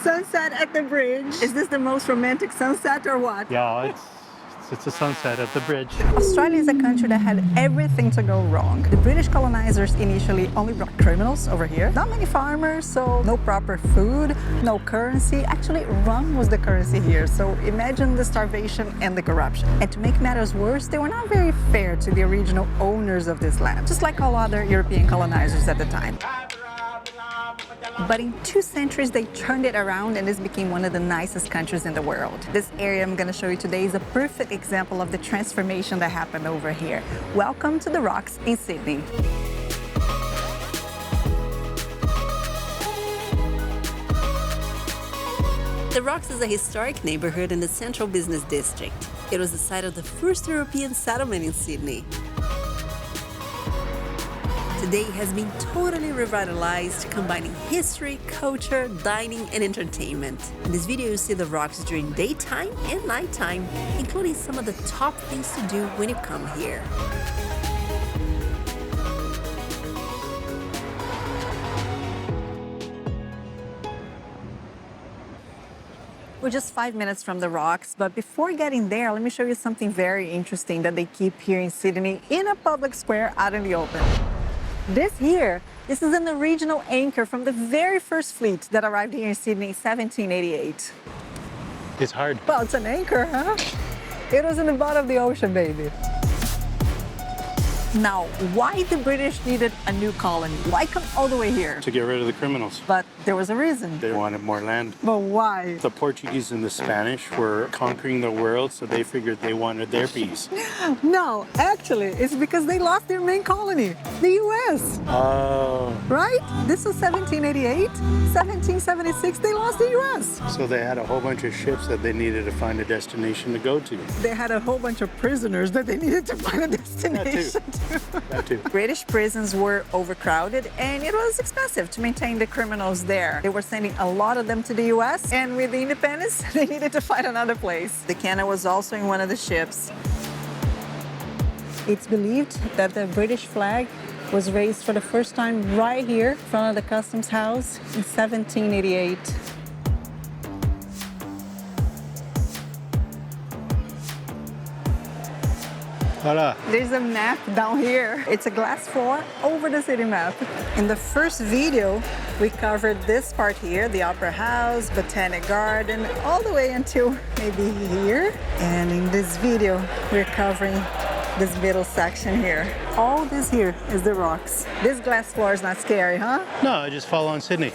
Sunset at the bridge. Is this the most romantic sunset or what? Yeah, it's a sunset at the bridge. Australia is a country that had everything to go wrong. The British colonizers initially only brought criminals over here. Not many farmers, so no proper food, no currency. Actually, rum was the currency here, so imagine the starvation and the corruption. And to make matters worse, they were not very fair to the original owners of this land, just like all other European colonizers at the time. But in 2 centuries, they turned it around and this became one of the nicest countries in the world. This area I'm going to show you today is a perfect example of the transformation that happened over here. Welcome to the Rocks in Sydney. The Rocks is a historic neighborhood in the central business district. It was the site of the first European settlement in Sydney. Today has been totally revitalized, combining history, culture, dining, and entertainment. In this video, you see the Rocks during daytime and nighttime, including some of the top things to do when you come here. We're just 5 minutes from the Rocks, but before getting there, let me show you something very interesting that they keep here in Sydney in a public square out in the open. This is an original anchor from the very first fleet that arrived here in Sydney in 1788. It's hard. Well, it's an anchor, huh? It was in the bottom of the ocean, baby. Now, why the British needed a new colony? Why come all the way here? To get rid of the criminals. But there was a reason. They wanted more land. But why? The Portuguese and the Spanish were conquering the world, so they figured they wanted their piece. No, actually, it's because they lost their main colony, the U.S. Oh. Right? This was 1788. 1776, they lost the U.S. So they had a whole bunch of ships that they needed to find a destination to go to. They had a whole bunch of prisoners that they needed to find a destination to. That too. British prisons were overcrowded and it was expensive to maintain the criminals there. They were sending a lot of them to the US, and with the independence, they needed to find another place. The cannon was also in one of the ships. It's believed that the British flag was raised for the first time right here in front of the Customs House in 1788. Voila. There's a map down here. It's a glass floor over the city map. In the first video, we covered this part here, the Opera House, Botanic Garden, all the way until maybe here. And in this video, we're covering this middle section here. All this here is the Rocks. This glass floor is not scary, huh? No, I just follow on Sydney.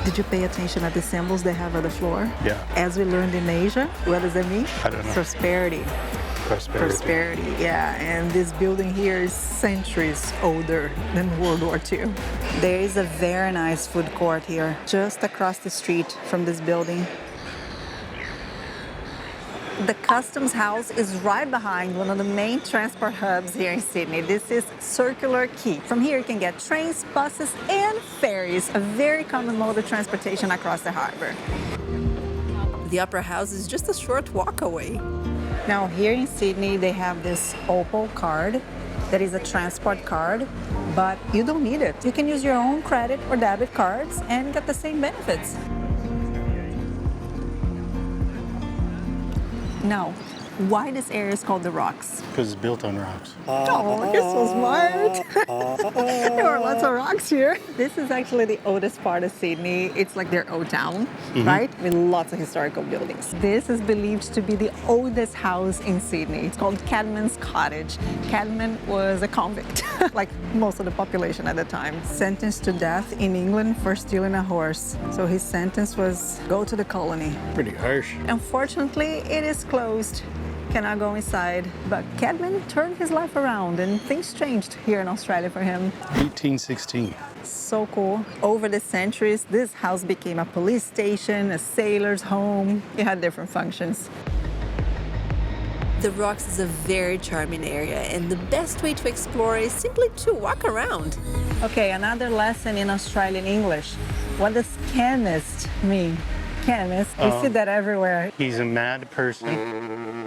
Did you pay attention at the symbols they have on the floor? Yeah. As we learned in Asia, what does that mean? I don't know. Prosperity. Prosperity, yeah. And this building here is centuries older than World War II. There is a very nice food court here, just across the street from this building. The Customs House is right behind one of the main transport hubs here in Sydney. This is Circular Quay. From here you can get trains, buses, and ferries, a very common mode of transportation across the harbour. The Opera House is just a short walk away. Now here in Sydney they have this Opal card that is a transport card, but you don't need it. You can use your own credit or debit cards and get the same benefits. Now, why this area is called the Rocks? Because it's built on rocks. Oh, you're so smart. There are lots of rocks here. This is actually the oldest part of Sydney. It's like their old town, right? With lots of historical buildings. This is believed to be the oldest house in Sydney. It's called Cadman's Cottage. Cadman was a convict, like most of the population at the time. Sentenced to death in England for stealing a horse. So his sentence was go to the colony. Pretty harsh. Unfortunately, it is closed. Cannot go inside. But Cadman turned his life around and things changed here in Australia for him. 1816. So cool. Over the centuries, this house became a police station, a sailor's home. It had different functions. The Rocks is a very charming area, and the best way to explore is simply to walk around. Okay, another lesson in Australian English. What does chemist mean? Chemist. We see that everywhere. He's a mad person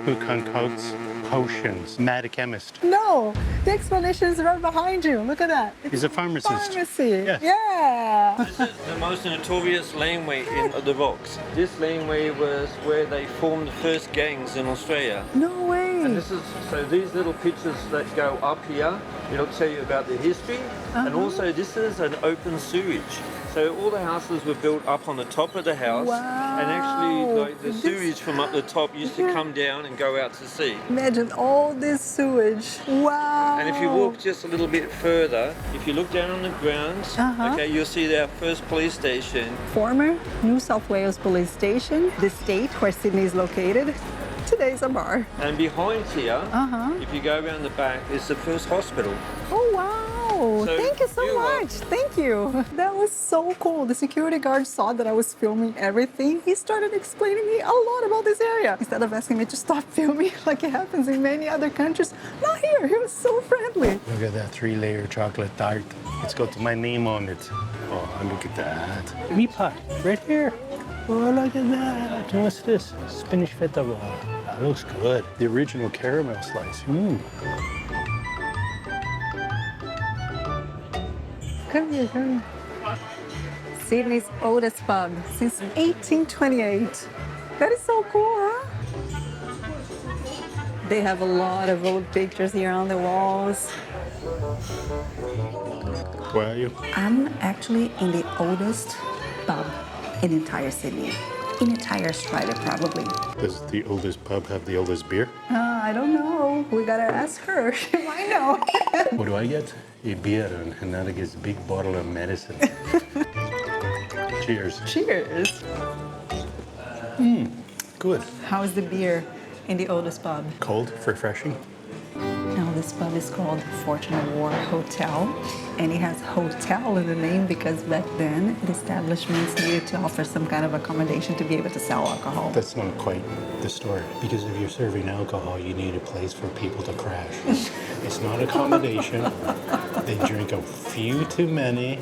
who concocts potions. Mad chemist. No, the explanation is right behind you. Look at that. It's He's a pharmacist. pharmacy. Yes. Yeah. This is the most notorious laneway in the rocks. This laneway was where they formed the first gangs in Australia. No way. And this is, so these little pictures that go up here, it'll tell you about the history. And also this is an open sewage. So all the houses were built up on the top of the house. Wow. And actually like the sewage from up the top used to come down and go out to sea. Imagine all this sewage. Wow. And if you walk just a little bit further, if you look down on the ground, okay, you'll see our first police station. Former New South Wales Police Station, the state where Sydney is located. Today's a bar. And behind here, if you go around the back, is the first hospital. Oh, wow. So thank you so you're much. Thank you. That was so cool. The security guard saw that I was filming everything. He started explaining me a lot about this area. Instead of asking me to stop filming like it happens in many other countries, not here. He was so friendly. Look at that 3-layer chocolate tart. It's got my name on it. Oh, look at that. Meat pie, right here. Oh, look at that. What's this? Spinach feta roll. That looks good. The original caramel slice. Come here, come here. Sydney's oldest pub since 1828. That is so cool, huh? They have a lot of old pictures here on the walls. Where are you? I'm actually in the oldest pub in entire Sydney. In entire Australia, probably. Does the oldest pub have the oldest beer? I don't know. We gotta ask her. She might know. What do I get? A beer, and Renata gets a big bottle of medicine. Cheers. Cheers. Good. How's the beer in the oldest pub? Cold, refreshing. Now this pub is called Fortune War Hotel, and it has hotel in the name because back then the establishments needed to offer some kind of accommodation to be able to sell alcohol. That's not quite the story. Because if you're serving alcohol, you need a place for people to crash. It's not accommodation. They drink a few too many,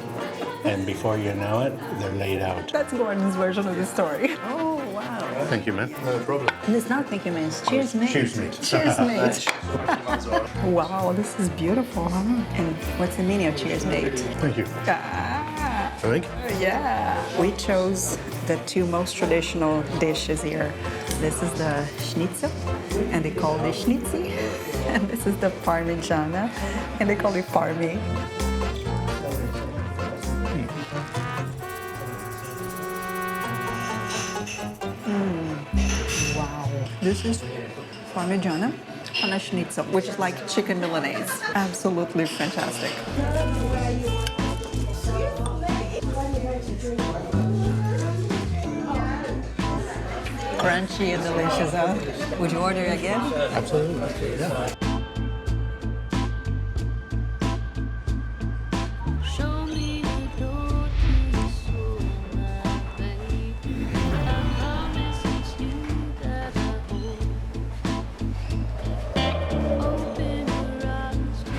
and before you know it, they're laid out. That's Gordon's version of the story. Oh, wow. Thank you, man. No problem. It's not thank you, mate. Cheers, mate. Cheers, mate. Cheers, mate. Wow, this is beautiful, huh? And what's the meaning of cheers, mate? Thank you. Ah. Thank Yeah, we chose the two most traditional dishes here. This is the schnitzel, and they call it schnitzi, and this is the parmigiana, and they call it parmi. Wow, this is parmigiana on a schnitzel, which is like chicken Milanese. Absolutely fantastic. Crunchy and delicious, huh? Would you order again? Absolutely. Yeah.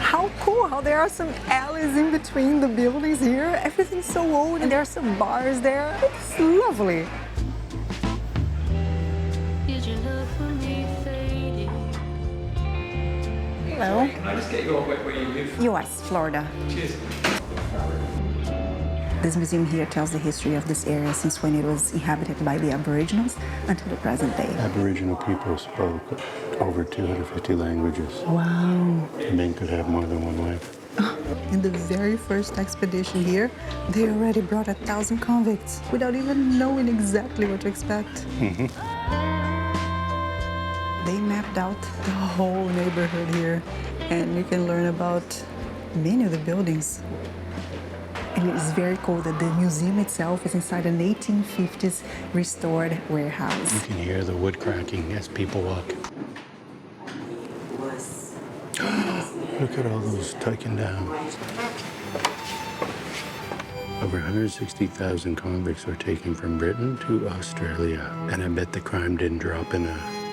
How cool how there are some alleys in between the buildings here. Everything's so old and there are some bars there. It's lovely. Hello. Can I just get you where you live? US, Florida. Cheers. This museum here tells the history of this area since when it was inhabited by the Aboriginals until the present day. Aboriginal people spoke over 250 languages. Wow. Men could have more than one wife. In the very first expedition here, they already brought 1,000 convicts without even knowing exactly what to expect. They mapped out the whole neighborhood here, and you can learn about many of the buildings. And it's very cool that the museum itself is inside an 1850s restored warehouse. You can hear the wood cracking as people walk. Look at all those taken down. Over 160,000 convicts were taken from Britain to Australia. And I bet the crime didn't drop in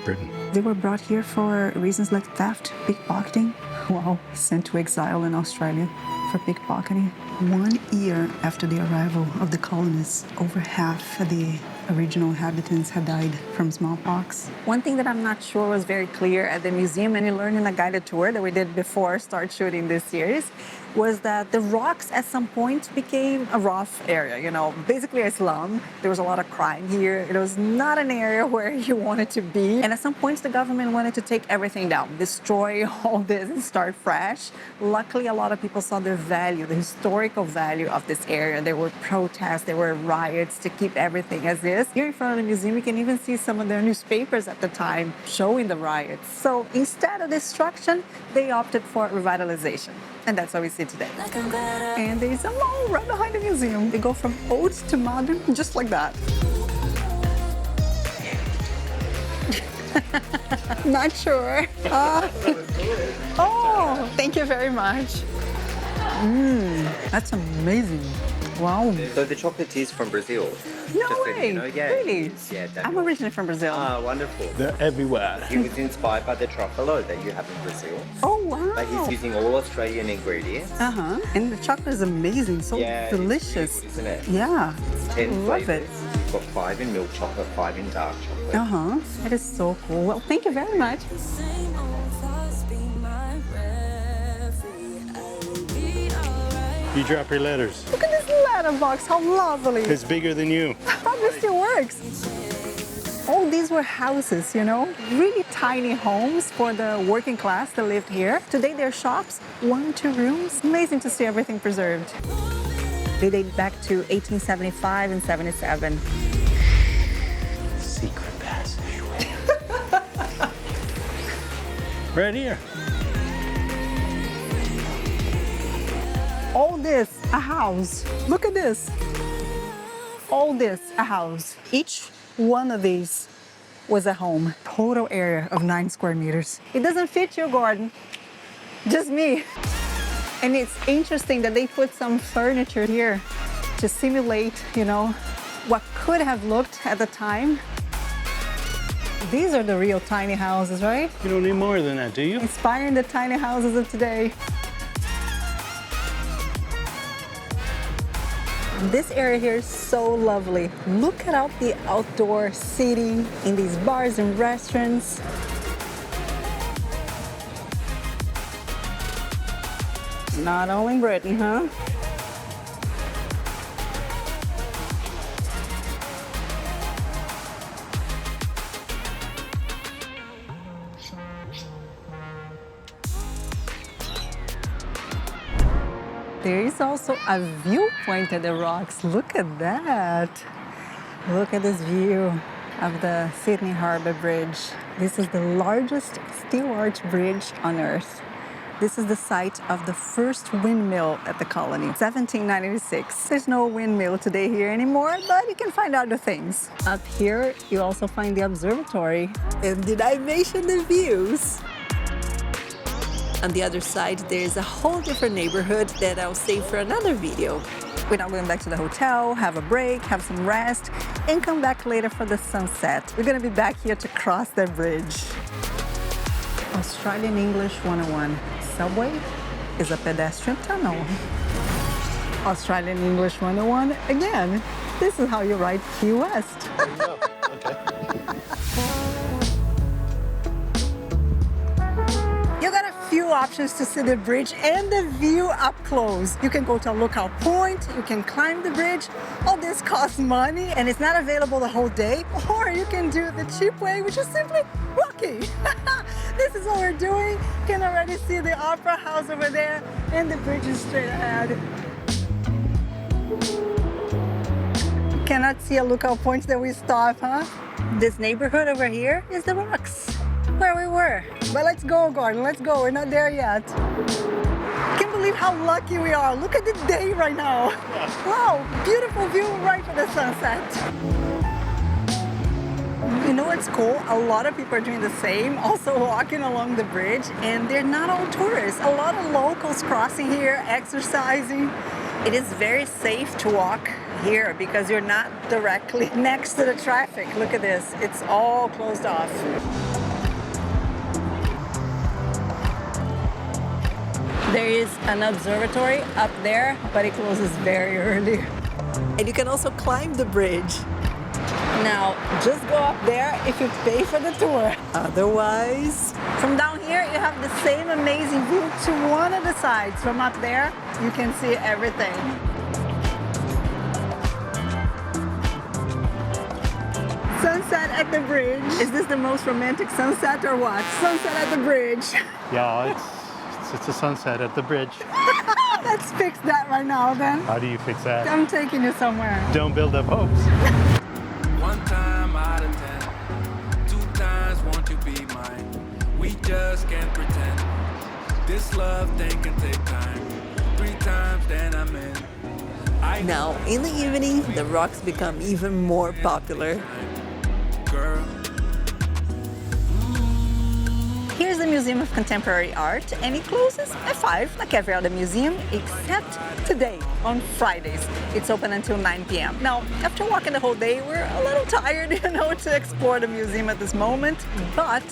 Britain. They were brought here for reasons like theft, pickpocketing. Wow, sent to exile in Australia for pickpocketing. 1 year after the arrival of the colonists, over half of the original inhabitants had died from smallpox. One thing that I'm not sure was very clear at the museum, and you learned in a guided tour that we did before start shooting this series, was that the rocks at some point became a rough area, you know, basically a slum. There was a lot of crime here. It was not an area where you wanted to be. And at some points, the government wanted to take everything down, destroy all this and start fresh. Luckily, a lot of people saw the value, the historical value of this area. There were protests, there were riots to keep everything as is. Here in front of the museum, you can even see some of the newspapers at the time showing the riots. So instead of destruction, they opted for revitalization. And that's what we see today. And there's a mall right behind the museum. They go from old to modern, just like that. Not sure. Oh, thank you very much. That's amazing. Wow. So the chocolate is from Brazil. No Just so way. you know, yeah, Really? Yeah, I'm originally from Brazil. Ah, wonderful. They're everywhere. He was inspired by the truffalo that you have in Brazil. Oh, wow. But he's using all Australian ingredients. And the chocolate is amazing, so Yeah, delicious. it's really good, isn't it? Yeah. 10 Love flavors. it. We've got 5 in milk chocolate, 5 in dark chocolate. That is so cool. Well, thank you very much. You drop your letters. Look at this letterbox, how lovely. It's bigger than you. Probably still works. Oh, these were houses, you know, really tiny homes for the working class that lived here. Today they're shops, 1, 2 rooms. Amazing to see everything preserved. They date back to 1875 and 77. Secret passageway. Right here. All this, a house. Look at this. All this, a house. Each one of these was a home. Total area of 9 square meters. It doesn't fit you, Gordon. Just me. And it's interesting that they put some furniture here to simulate, you know, what could have looked at the time. These are the real tiny houses, right? You don't need more than that, do you? Inspiring the tiny houses of today. This area here is so lovely. Look at all the outdoor seating in these bars and restaurants. Not only in Britain, huh? There is also a viewpoint at the rocks. Look at that. Look at this view of the Sydney Harbour Bridge. This is the largest steel arch bridge on Earth. This is the site of the first windmill at the colony, 1796. There's no windmill today here anymore, but you can find other things. Up here, you also find the observatory. And did I mention the views? On the other side, there's a whole different neighborhood that I'll save for another video. We're now going back to the hotel, have a break, have some rest, and come back later for the sunset. We're gonna be back here to cross the bridge. Australian English 101. Subway is a pedestrian tunnel. Australian English 101, again, this is how you write Key West. You got a few options to see the bridge and the view up close. You can go to a lookout point, you can climb the bridge. All this costs money and it's not available the whole day. Or you can do the cheap way, which is simply walking. This is what we're doing. You can already see the Opera House over there and the bridge is straight ahead. Cannot see a lookout point that we stop, huh? This neighborhood over here is the rocks, where we were. But let's go, Gordon, let's go. We're not there yet. Can't believe how lucky we are. Look at the day right now. Wow, beautiful view right for the sunset. You know what's cool? A lot of people are doing the same, also walking along the bridge, and they're not all tourists. A lot of locals crossing here, exercising. It is very safe to walk here because you're not directly next to the traffic. Look at this, it's all closed off. There is an observatory up there, but it closes very early. And you can also climb the bridge. Now, just go up there if you pay for the tour. Otherwise, from down here, you have the same amazing view to one of the sides. From up there, you can see everything. Sunset at the bridge. Is this the most romantic sunset or what? Sunset at the bridge. Yeah, it's a sunset at the bridge. Let's fix that right now then. How do you fix that? I'm taking you somewhere. Don't build up hopes. One time out of 10, 2 times won't you be mine? We just can't pretend. This love thing can take time. 3 times then I'm in. Now, in the evening, the rocks become even more popular. Girl. Here's the Museum of Contemporary Art, and it closes at 5, like every other museum, except today, on Fridays. It's open until 9 p.m. Now, after walking the whole day, we're a little tired, to explore the museum at this moment, but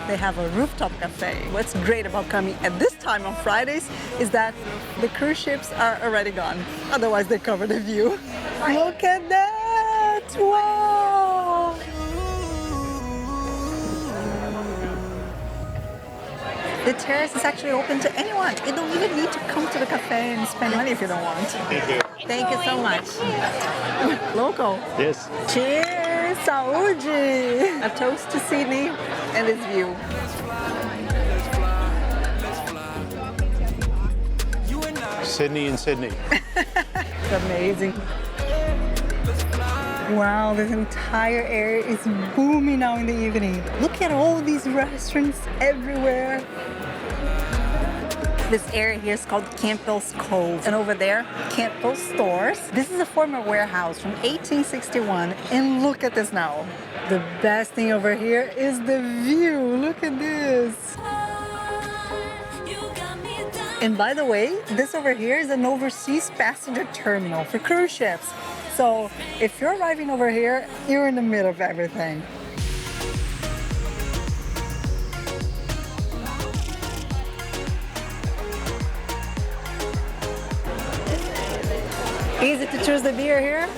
they have a rooftop cafe. What's great about coming at this time on Fridays is that the cruise ships are already gone. Otherwise, they cover the view. Look at that! Wow! The terrace is actually open to anyone. You don't even need to come to the cafe and spend money if you don't want. Thank you. Thank you so much. Local. Yes. Cheers! Saúde! A toast to Sydney and this view. Sydney and Sydney. It's amazing. Wow, this entire area is booming now in the evening. Look at all these restaurants everywhere. This area here is called Campbell's Cove. And over there, Campbell's Stores. This is a former warehouse from 1861. And look at this now. The best thing over here is the view. Look at this. And by the way, this over here is an overseas passenger terminal for cruise ships. So if you're arriving over here, you're in the middle of everything. Easy to choose the beer here.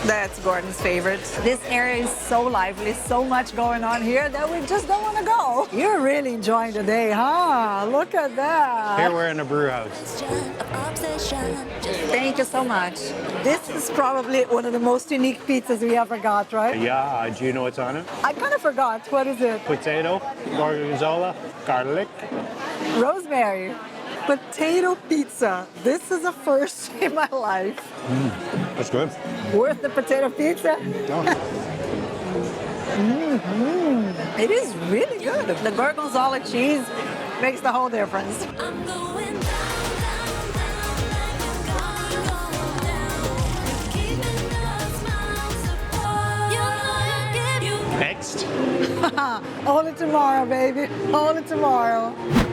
That's Gordon's favorite. This area is so lively, so much going on here that we just don't want to go. You're really enjoying the day, huh? Look at that. Here we're in a brew house. Thank you so much. This is probably one of the most unique pizzas we ever got, right? Yeah, do you know what's on it? I kind of forgot. What is it? Potato, gorgonzola, garlic. Rosemary. Potato pizza. This is a first in my life. That's good. Worth the potato pizza? It is really good. The gorgonzola cheese makes the whole difference. Next. Only tomorrow, baby. Only tomorrow.